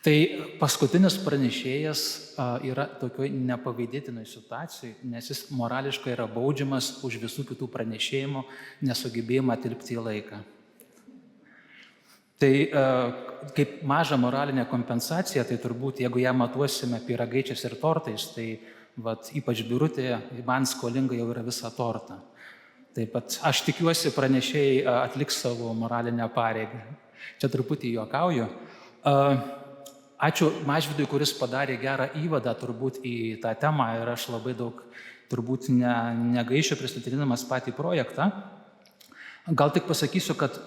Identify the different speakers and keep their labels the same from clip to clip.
Speaker 1: Tai paskutinis pranešėjas yra tokioj nepavydėtinoj situacijai, nes jis morališkai yra baudžiamas už visų kitų pranešėjimų nesugebėjimą tilpti į laiką. Tai kaip maža moralinė kompensacija, tai turbūt jeigu ją matuosime pyragaičiais ir tortais, tai ypač Birutė man skolinga jau yra visą tortą. Taip pat aš tikiuosi pranešėjai atliks savo moralinę pareigą. Čia truputį juokauju. Ačiū Mažvydui, kuris padarė gerą įvadą turbūt į tą temą ir aš labai daug turbūt negaišiu pristatydamas patį projektą. Gal tik pasakysiu, kad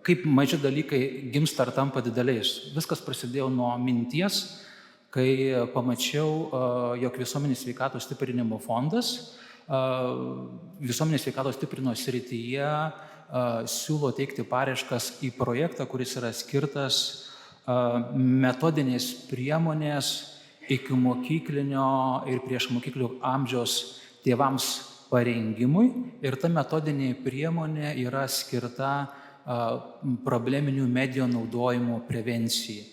Speaker 1: kaip maži dalykai gimsta ar tampa dideliais. Viskas prasidėjo nuo minties, kai pamačiau, jog Visuomenės sveikatos stiprinimo fondas Visuomenės sveikatos stiprinimo srityje siūlo teikti paraiškas į projektą, kuris yra skirtas metodinės priemonės iki mokyklinio ir priešmokyklinio amžiaus tėvams parengimui ir ta metodinė priemonė yra skirta probleminių medijų naudojimo prevencijai.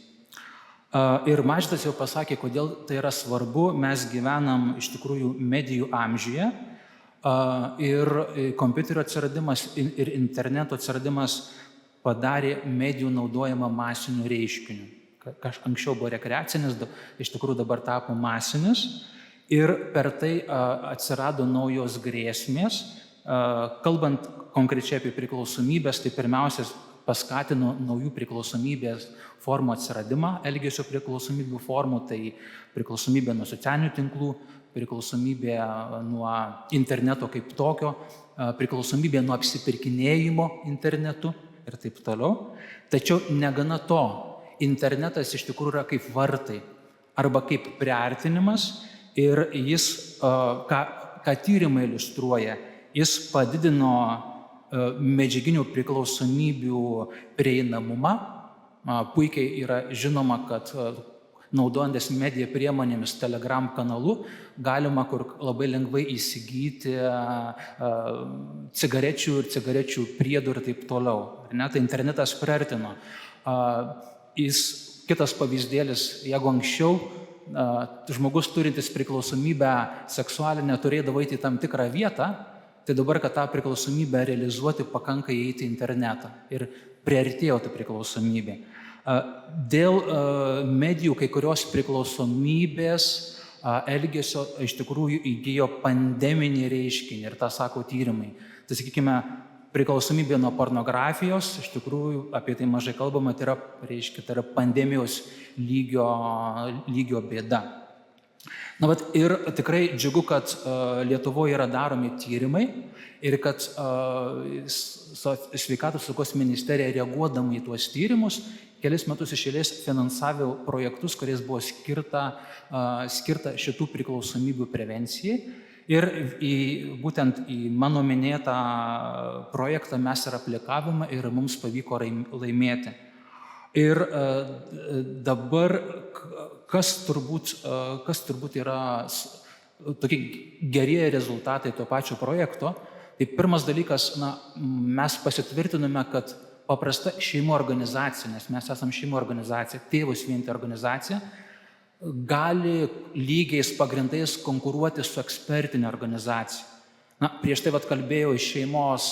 Speaker 1: Ir Mažvydas jau pasakė, kodėl tai yra svarbu. Mes gyvenam iš tikrųjų medijų amžiuje ir kompiuterio atsiradimas ir interneto atsiradimas padarė medijų naudojimą masiniu reiškiniu. Anksčiau buvo rekreacinis, iš tikrųjų dabar tapo masinis ir per tai atsirado naujos grėsmės. Kalbant konkrečiai apie priklausomybės, tai pirmiausia paskatino naujų priklausomybės formų atsiradimą, elgesio priklausomybių formų, tai priklausomybė nuo socialinių tinklų, priklausomybė nuo interneto kaip tokio, priklausomybė nuo apsipirkinėjimo internetu ir taip toliau. Tačiau negana to, internetas iš tikrųjų yra kaip vartai arba kaip priartinimas ir jis, ką tyrimai iliustruoja, jis padidino medžiaginių priklausomybių prieinamumą. Puikiai yra žinoma, kad naudojantis medija priemonėmis Telegram kanalu galima kur labai lengvai įsigyti cigarečių ir cigarečių priedų ir taip toliau. Tai internetas priartino. Kitas pavyzdėlis, jeigu anksčiau žmogus turintis priklausomybę seksualinę turėdavo eiti į tam tikrą vietą, tai dabar, kad tą priklausomybę realizuoti, pakanka įeiti į internetą ir priartėjo ta priklausomybė. Dėl medijų kai kurios priklausomybės elgesio iš tikrųjų įgijo pandeminį reiškinį ir tą sako tyrimai. Tai sakykime, priklausomybė nuo pornografijos, iš tikrųjų apie tai mažai kalbama, tai yra pandemijos lygio bėda. Ir tikrai džiugu, kad Lietuvoje yra daromi tyrimai ir kad Sveikatos apsaugos ministerija reaguodama į tuos tyrimus kelis metus iš eilės finansavo projektus, kuriais buvo skirta šitų priklausomybių prevencijai. Ir būtent į mano minėtą projektą mes ir aplikavome ir mums pavyko laimėti. Ir dabar, kas turbūt yra tokie gerieji rezultatai to pačio projekto, tai pirmas dalykas, mes pasitvirtinome, kad paprasta šeimų organizacija, nes mes esame šeimų organizacija, tėvus vieninti organizacija, gali lygiais pagrindais konkuruoti su ekspertinė organizacija. Prieš tai kalbėjau iš šeimos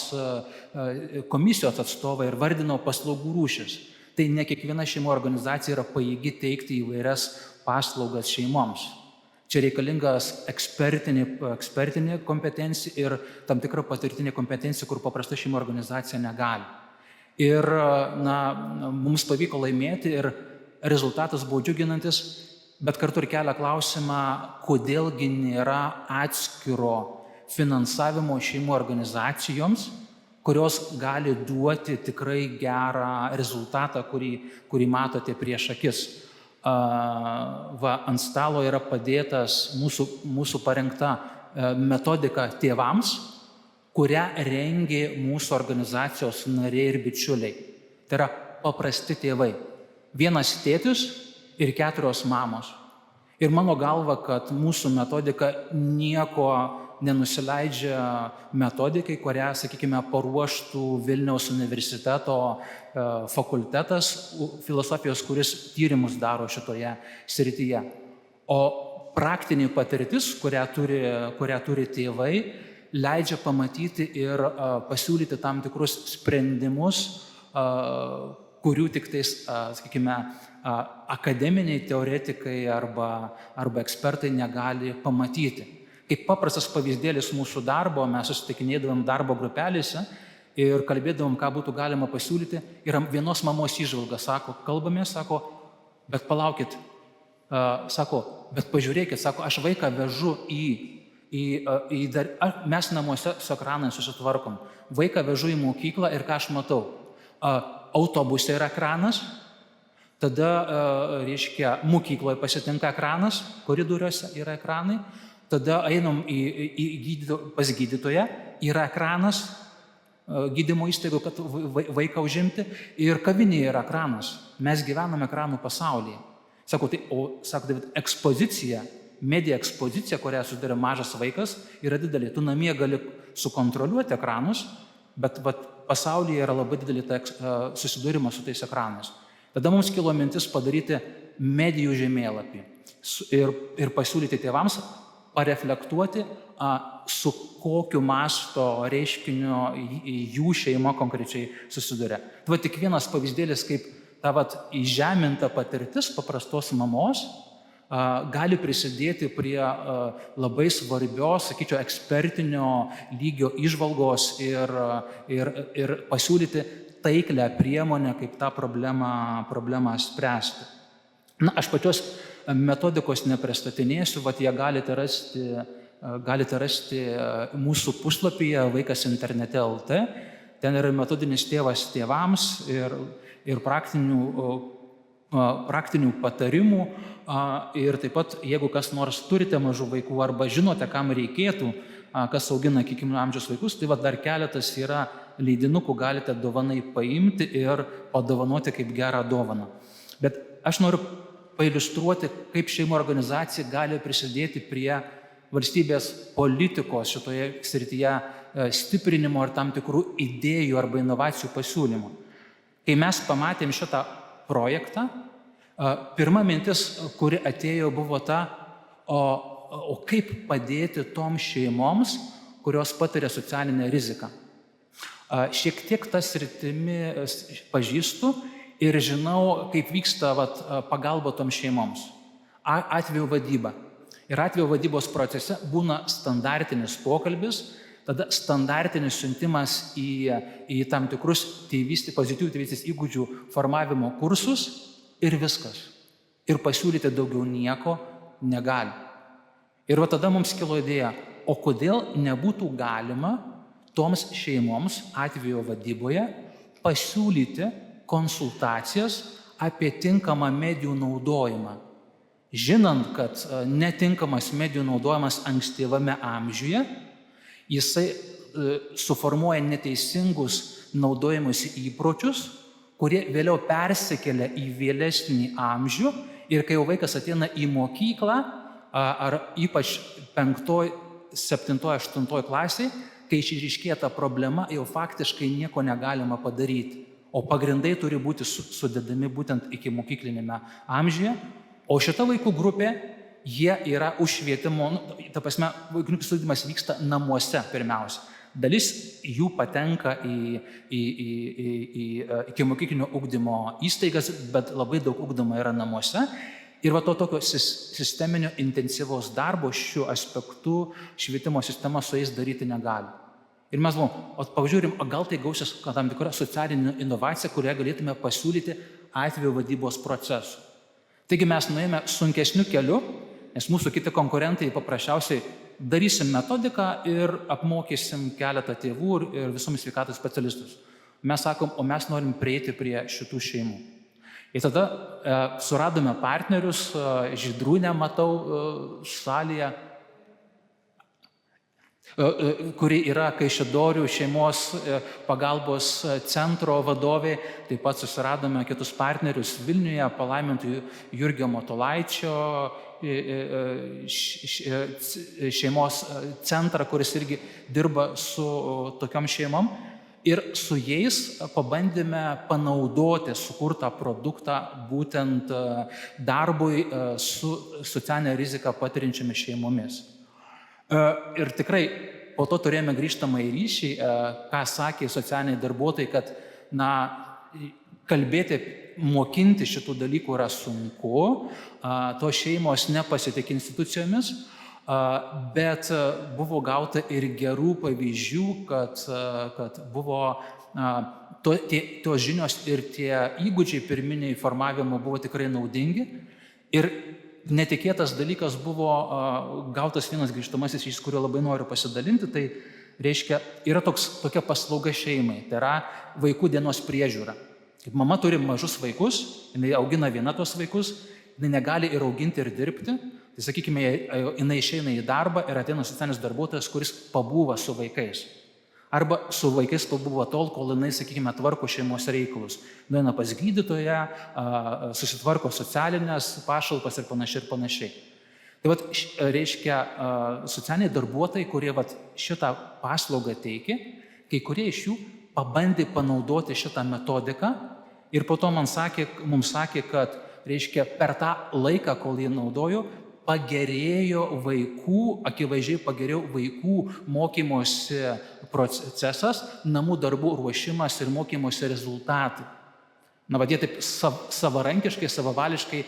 Speaker 1: komisijos atstovai ir vardinau paslaugų rūšis. Tai ne kiekviena šeimų organizacija yra pajėgi teikti įvairias paslaugas šeimoms. Čia reikalingas ekspertinė kompetencija ir tam tikra patirtinė kompetencija, kur paprasta šeimų organizacija negali. Ir mums pavyko laimėti ir rezultatas buvo džiuginantis, bet kartu ir kelia klausimą, kodėlgi nėra atskiro finansavimo šeimų organizacijoms, kurios gali duoti tikrai gerą rezultatą, kurį matote prieš akis. Ant stalo yra padėtas mūsų parengta metodika tėvams, kurią rengė mūsų organizacijos nariai ir bičiuliai. Tai yra paprasti tėvai. Vienas tėtis ir 4 mamos. Ir mano galva, kad mūsų metodika nieko nenusileidžia metodikai, kurią, sakykime, paruoštų Vilniaus universiteto fakultetas filosofijos, kuris tyrimus daro šitoje srityje. O praktinė patirtis, kurią turi tėvai, leidžia pamatyti ir pasiūlyti tam tikrus sprendimus, kurių tik tais, sakykime, akademiniai teoretikai arba ekspertai negali pamatyti. Kaip paprastas pavyzdėlis mūsų darbo, mes susitikinėdavom darbo grupelėse ir kalbėdavom, ką būtų galima pasiūlyti. Ir vienos mamos įžvalga, kalbamės, bet palaukit, bet pažiūrėkit, aš vaiką vežu mes namuose su ekranais susitvarkom. Vaiką vežu į mokyklą ir ką aš matau? Autobuse yra ekranas, tada, mokykloje pasitinka ekranas, koridoriuose yra ekranai, tada einam pas gydytoją, yra ekranas, gydymo įstaigų, kad vaiką užimti, ir kavinėje yra ekranas. Mes gyvename ekranų pasaulyje. David, ekspozicija, medija ekspozicija, kurią sudarė mažas vaikas, yra didelė. Tu namie gali sukontroliuoti ekranus, bet pasaulyje yra labai didelį susidūrimą su tais ekranais. Tada mums kilo mintis padaryti medijų žemėlapį ir pasiūlyti tėvams pareflektuoti, su kokiu masto reiškiniu jų šeima konkrečiai susiduria. Tai tik vienas pavyzdėlis, kaip ta įžeminta patirtis paprastos mamos gali prisidėti prie labai svarbios, sakyčiau, ekspertinio lygio įžvalgos ir pasiūlyti taiklę priemonę, kaip tą problemą spręsti. Aš pačios metodikos nepristatinėsiu, ją galite rasti mūsų puslapyje Vaikas internete LT. Ten yra metodinis tėvas tėvams ir praktinių patarimų. Ir taip pat, jeigu kas nors turite mažų vaikų arba žinote, kam reikėtų, kas augina ikimokyklinio amžiaus vaikus, tai dar keletas yra leidinukų, galite dovanai paimti ir padovanoti kaip gerą dovaną. Bet aš noriu pailiustruoti, kaip šeimų organizacija gali prisidėti prie valstybės politikos šitoje srityje stiprinimo ir tam tikrų idėjų arba inovacijų pasiūlymų. Kai mes pamatėm šitą projektą, pirma mintis, kuri atėjo, buvo ta, o kaip padėti toms šeimoms, kurios patiria socialinę riziką. Šiek tiek tą sritimi pažįstu ir žinau, kaip vyksta pagalba toms šeimoms. Atvejo vadyba. Ir atvejo vadybos procese būna standartinis pokalbis, tada standartinis siuntimas į tam tikrus pozityvių tėvystės įgūdžių formavimo kursus ir viskas. Ir pasiūlyti daugiau nieko negali. Ir tada mums kilo idėja, o kodėl nebūtų galima toms šeimoms atvejo vadyboje pasiūlyti konsultacijas apie tinkamą medijų naudojimą. Žinant, kad netinkamas medijų naudojimas ankstyvame amžiuje, jisai suformuoja neteisingus naudojimus įpročius, kurie vėliau persikelia į vėlesnį amžių ir kai jau vaikas ateina į mokyklą, ar ypač 5., 7., 8. klasiai, kai išryškėja ta problema, jau faktiškai nieko negalima padaryti. O pagrindai turi būti sudedami būtent ikimokyklinėme amžiuje. O šita vaikų grupė, jie yra už švietimo, ta prasme, vaikų studijimas vyksta namuose pirmiausia. Dalis jų patenka į ikimokyklinio ugdymo įstaigas, bet labai daug ugdymo yra namuose. Ir tokio sisteminio intensyvaus darbo šiuo aspektu švietimo sistema su jais daryti negali. Ir mes pažiūrim, gal tai gausis tam tikra socialinė inovacija, kurią galėtume pasiūlyti atvejo vadybos procesu. Taigi mes nuėjome sunkesniu keliu, nes mūsų kiti konkurentai paprasčiausiai darysim metodiką ir apmokysim keletą tėvų ir visuomis sveikatos specialistus. Mes sakom, o mes norim prieiti prie šitų šeimų. Ir tada suradome partnerius, Žydrūnę matau salėje. kuri yra Kaišiadorių šeimos pagalbos centro vadovė. Taip pat susiradome kitus partnerius Vilniuje, palaimintų Jurgio Matulaičio šeimos centrą, kuris irgi dirba su tokiom šeimom. Ir su jais pabandėme panaudoti sukurtą produktą būtent darbui su socialinę riziką patiriančiamis šeimomis. Ir tikrai po to turėjome grįžtamą į ryšį, ką sakė socialiniai darbuotojai, kad kalbėti, mokinti šitų dalykų yra sunku, tos šeimos nepasitikė institucijomis, bet buvo gauta ir gerų pavyzdžių, kad buvo tos žinios ir tie įgūdžiai pirminiai formavimo buvo tikrai naudingi. Ir netikėtas dalykas buvo gautas vienas grįžtamasis ryšys, kuriuo labai noriu pasidalinti. Tai reiškia, yra tokia paslauga šeimai, tai yra vaikų dienos priežiūra. Kaip mama turi mažus vaikus, jinai augina viena tos vaikus, jinai negali ir auginti, ir dirbti. Tai sakykime, jinai išeina į darbą ir ateina socialinis darbuotojas, kuris pabūva su vaikais. Arba su vaikais pabūva tol, kol jinai, sakykime, tvarko šeimos reikalus. Nueina pas gydytoją, susitvarko socialinės pašalpas ir panašiai. Tai reiškia, socialiniai darbuotojai, kurie šitą paslaugą teikia, kai kurie iš jų pabandė panaudoti šitą metodiką ir po to mums sakė, kad reiškia, per tą laiką, kol jie naudojo, akivaizdžiai pagerėjo vaikų mokymosi procesas, namų darbų ruošimas ir mokymosi rezultatai. Jie taip savarankiškai, savavališkai,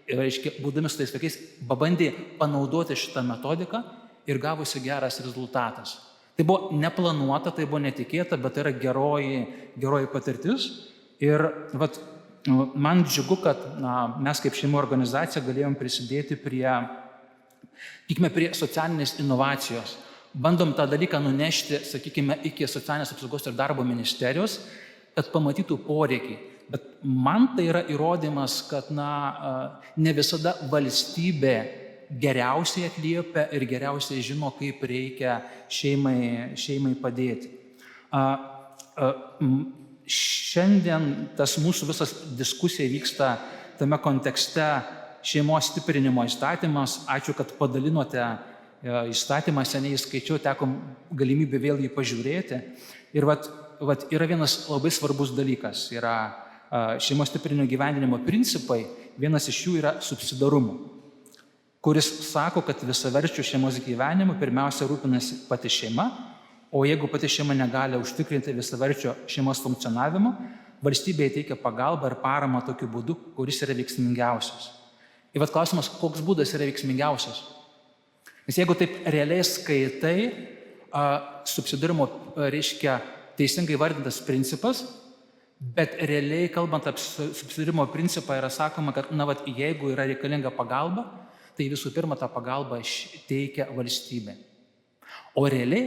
Speaker 1: reiškia, būdami su tais vaikais, pabandė panaudoti šitą metodiką ir gavosi geras rezultatas. Tai buvo neplanuota, tai buvo netikėta, bet tai yra geroji patirtis. Ir man džiugu, kad mes kaip šeimų organizacija galėjom prisidėti prie socialinės inovacijos. Bandom tą dalyką nunešti, sakykime, iki socialinės apsaugos ir darbo ministerijos, kad pamatytų poreikį. Bet man tai yra įrodymas, kad ne visada valstybė geriausiai atliepia ir geriausiai žino, kaip reikia šeimai padėti. Šiandien tas mūsų visas diskusija vyksta tame kontekste šeimos stiprinimo įstatymas. Ačiū, kad padalinote įstatymą, seniai skaičiau, teko galimybę vėl jį pažiūrėti. Ir yra vienas labai svarbus dalykas, yra šeimos stiprinimo gyvendinimo principai, vienas iš jų yra subsidiarumo, kuris sako, kad visaverčių šeimos gyvenimu pirmiausia rūpinasi pati šeima, o jeigu pati šeima negali užtikrinti visaverčio šeimos funkcionavimo, valstybė teikia pagalbą ir paramą tokiu būdu, kuris yra veiksmingiausias. Ir klausimas, koks būdas yra veiksmingiausias? Nes jeigu taip realiai skaitai, subsidiarumo reiškia teisingai vardintas principas, bet realiai kalbant apie subsidiarumo principą yra sakoma, kad jeigu yra reikalinga pagalba, tai visų pirma tą pagalbą teikia valstybė. O realiai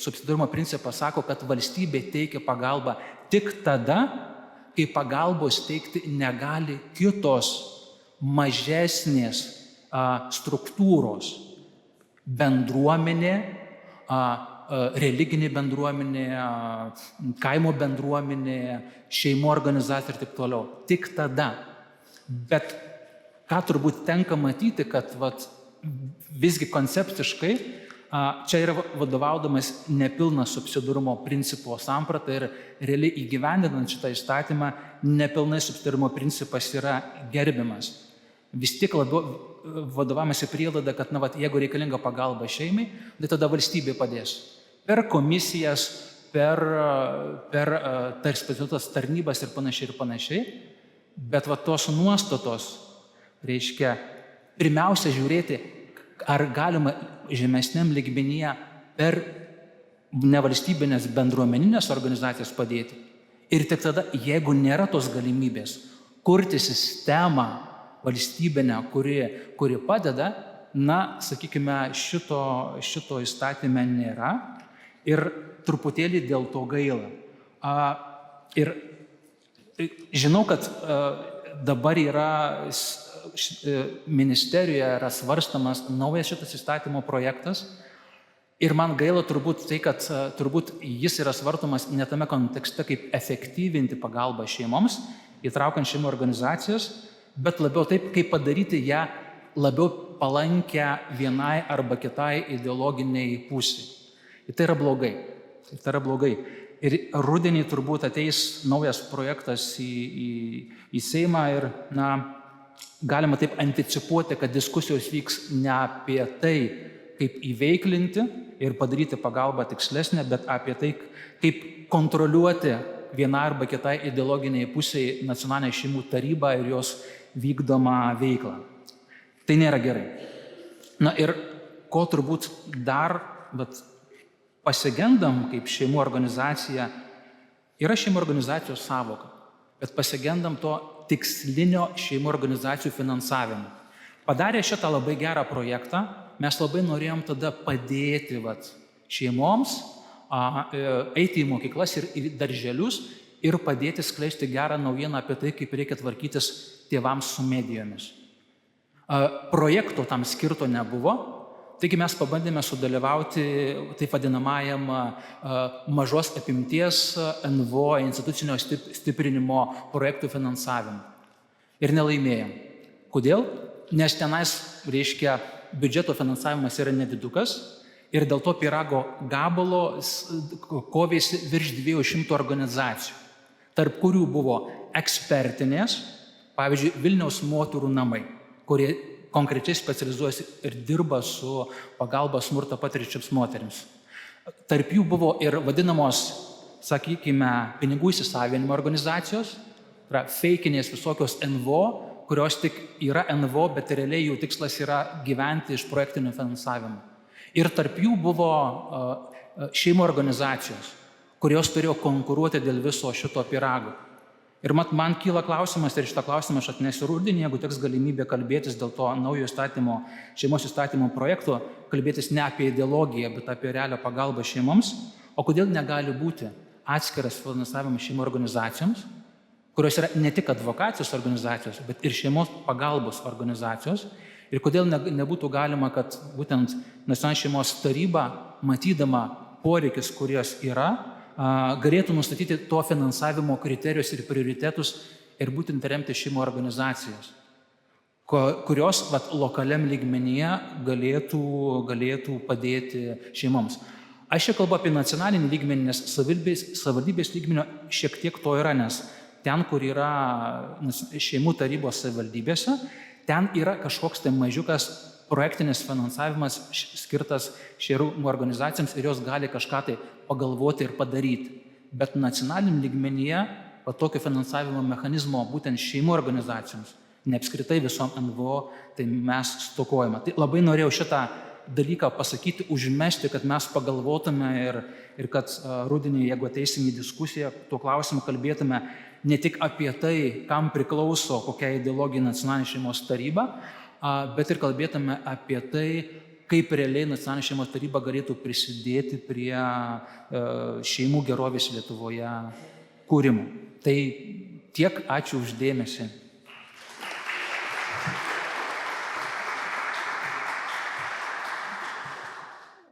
Speaker 1: subsidiarumo principas sako, kad valstybė teikia pagalbą tik tada, kai pagalbos teikti negali kitos mažesnės struktūros, bendruomenė, religinė bendruomenė, kaimo bendruomenė, šeimų organizacija ir taip toliau. Tik tada. Bet ką turbūt tenka matyti, kad visgi koncepciškai čia yra vadovaudamas nepilna subsidiarumo principo samprata ir realiai įgyvendinant šitą įstatymą nepilnai subsidiarumo principas yra gerbiamas. Vis tiek labiau vadovavimasi prielaida, kad jeigu reikalinga pagalba šeimai, tai tada valstybė padės. Per komisijas, per specializuotas tarnybas ir panašiai. Bet tos nuostatos reiškia pirmiausia žiūrėti, ar galima žemesniam lygmenyje per nevalstybinės bendruomeninės organizacijas padėti. Ir tik tada, jeigu nėra tos galimybės kurti sistemą valstybinę, kuri padeda, sakykime, šito įstatyme nėra ir truputėlį dėl to gaila. Ir žinau, kad dabar yra ministerijoje svarstamas naujas šitas įstatymo projektas Ir man gaila turbūt tai, kad turbūt jis yra svartomas ne tame kontekste, kaip efektyvinti pagalbą šeimoms, įtraukiant šeimų organizacijas, bet labiau taip, kaip padaryti ją labiau palankę vienai arba kitai ideologiniai pusiai. Ir tai yra blogai. Tai yra blogai. Ir rudenį turbūt ateis naujas projektas į Seimą ir, galima taip anticipuoti, kad diskusijos vyks ne apie tai, kaip įveiklinti ir padaryti pagalbą tikslesnę, bet apie tai, kaip kontroliuoti vieną arba kitai ideologiniai pusiai nacionalinę šeimų tarybą ir jos vykdomą veiklą. Tai nėra gerai. Ir ko turbūt dar pasigendam kaip šeimų organizacija, yra šeimų organizacijos savoka, bet pasigendam to tikslinio šeimų organizacijų finansavimo. Padarė šitą labai gerą projektą, mes labai norėjom tada padėti šeimoms eiti į mokyklas ir į darželius ir padėti skleisti gerą naujieną apie tai, kaip reikia tvarkytis tėvams su medijomis. Projekto tam skirto nebuvo, taigi mes pabandėme sudalyvauti taip vadinamajam mažos apimties NVO institucinio stiprinimo projektų finansavimu. Ir nelaimėjom. Kodėl? Nes tenais, biudžeto finansavimas yra nedidukas ir dėl to pyrago gabalo kovėsi virš 200 organizacijų, tarp kurių buvo ekspertinės, pavyzdžiui, Vilniaus moterų namai, kurie konkrečiai specializuojasi ir dirba su pagalba smurtą patiriančioms moterims. Tarp jų buvo ir vadinamos, sakykime, pinigų įsisavinimo organizacijos, feikinės visokios NVO, kurios tik yra NVO, bet realiai jų tikslas yra gyventi iš projektinio finansavimo. Ir tarp jų buvo šeimų organizacijos, kurios turėjo konkuruoti dėl viso šito pyrago. Ir man kyla klausimas, ir šitą klausimą aš atnesiu rudenį, jeigu teks galimybė kalbėtis dėl to naujo įstatymo, šeimos įstatymo projekto, kalbėtis ne apie ideologiją, bet apie realią pagalbą šeimoms, o kodėl negali būti atskiras finansavimas šeimų organizacijoms, kurios yra ne tik advokacijos organizacijos, bet ir šeimos pagalbos organizacijos, ir kodėl nebūtų galima, kad būtent nacionalinė šeimos taryba, matydama poreikis, kurios yra, galėtų nustatyti to finansavimo kriterijus ir prioritetus ir būtent remti šeimų organizacijas, kurios lokaliam lygmenyje galėtų padėti šeimoms. Aš čia kalbu apie nacionalinį lygmenį, nes savivaldybės lygmenio šiek tiek to yra, nes ten, kur yra šeimų tarybos savivaldybėse, ten yra kažkoks tai mažiukas projektinis finansavimas skirtas šeimų organizacijoms ir jos gali kažką tai pagalvoti ir padaryti. Bet nacionaliniam lygmenyje tokio finansavimo mechanizmo būtent šeimų organizacijoms, ne apskritai visom NVO, tai mes stokojame. Tai labai norėjau šitą dalyką pasakyti, užmesti, kad mes pagalvotume ir kad rudenį, jeigu ateisim į diskusiją, tuo klausimu kalbėtume ne tik apie tai, kam priklauso kokia ideologija nacionalinė šeimos taryba, bet ir kalbėtume apie tai, kaip realiai nacionalinė šeimos taryba galėtų prisidėti prie šeimų gerovės Lietuvoje kūrimo. Tai tiek, ačiū uždėmesį.